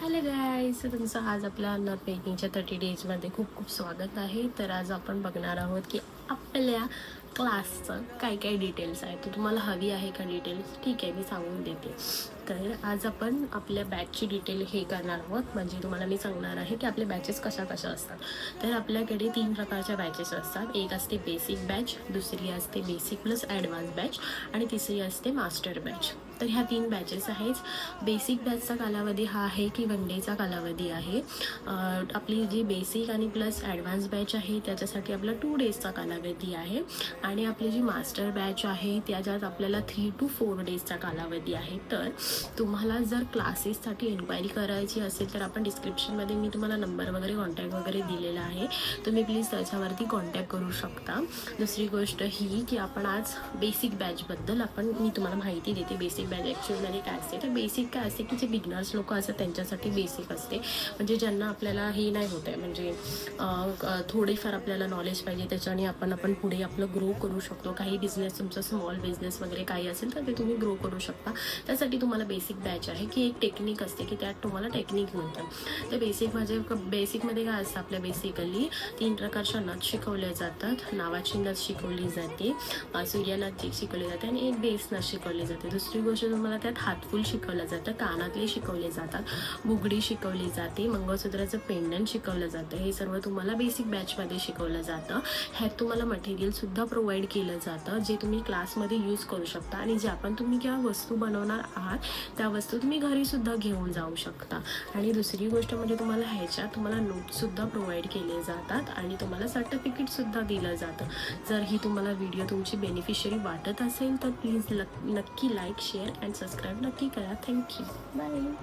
Hello guys, तुमचं आज आपल्या नॉट मेकिंगच्या 30 डेजमध्ये खूप खूप स्वागत आहे. तर आज आपण बघणार आहोत की आपल्या क्लासचं काय काय डिटेल्स आहे. तर तुम्हाला हवी आहे का डिटेल्स? ठीक आहे, मी सांगून देते. तर आज आपण आपल्या बॅचची डिटेल हे करणार आहोत. म्हणजे तुम्हाला मी सांगणार आहे की आपले बॅचेस कशा कशा असतात. तर आपल्याकडे 3 प्रकारच्या बॅचेस असतात. एक असते बेसिक बॅच, दुसरी असते बेसिक प्लस ॲडव्हान्स बॅच आणि तिसरी असते मास्टर बॅच. तर ह्या 3 बॅचेस आहेत. बेसिक बॅचचा कालावधी हा आहे की 1 डेचा कालावधी आहे. आपली जी बेसिक आणि प्लस ॲडव्हान्स बॅच आहे त्याच्यासाठी आपला 2 डेजचा कालावधी आहे. आणि आपली जी मास्टर बॅच आहे त्याच्यात आपल्याला 3 to 4 डेजचा कालावधी आहे. तर तुम्हाला जर क्लासेससाठी एन्क्वायरी करायची असेल तर आपण डिस्क्रिप्शनमध्ये मी तुम्हाला नंबर वगैरे कॉन्टॅक्ट वगैरे दिलेला आहे. तुम्ही प्लीज त्याच्यावरती कॉन्टॅक्ट करू शकता. दुसरी गोष्ट ही की आपण आज बेसिक बॅचबद्दल मी तुम्हाला माहिती देते. बेसिक बॅच ॲक्च्युअलमध्ये काय असते, तर बेसिक काय असते की जे बिगनर्स लोक असतात त्यांच्यासाठी बेसिक असते. म्हणजे ज्यांना आपल्याला हे नाही होत आहे, म्हणजे थोडीफार आपल्याला नॉलेज पाहिजे, त्याच्याने आपण पुढे आपलं ग्रो करू शकतो. काही बिझनेस, तुमचा स्मॉल बिझनेस वगैरे काही असेल तर ते तुम्ही ग्रो करू शकता. त्यासाठी तुम्हाला बेसिक बॅच आहे की एक टेक्निक असते की त्यात तुम्हाला टेक्निक मिळतं. तर बेसिकमध्ये काय असतं, आपल्या बेसिकली 3 प्रकारच्या नथ शिकवल्या जातात. नावाची नथ शिकवली जाते, सूर्यनथ शिकवली जाते आणि एक बेस नथ शिकवली जाते. दुसरी गोष्ट तुम्हाला त्यात हातफूल शिकवलं जातं, कानातले शिकवले जातात, बुगडी शिकवली जाते, मंगळसूत्राचं पेंडंट शिकवलं जातं. हे सर्व तुम्हाला बेसिक बॅचमध्ये शिकवलं जातं. ह्यात तुम्हाला मटेरियलसुद्धा प्रोव्हाइड केलं जातं जे तुम्ही क्लासमध्ये यूज करू शकता आणि ज्या पण तुम्ही ज्या वस्तू बनवणार आहात त्या वस्तू तुम्ही घरीसुद्धा घेऊन जाऊ शकता. आणि दुसरी गोष्ट म्हणजे तुम्हाला तुम्हाला नोट्ससुद्धा प्रोव्हाइड केले जातात आणि तुम्हाला सर्टिफिकेटसुद्धा दिलं जातं. जर ही तुम्हाला व्हिडिओ तुमची बेनिफिशियरी वाटत असेल तर प्लीज नक्की लाईक, शेअर अँड सबस्क्राईब नक्की करा. थँक्यू. बाय.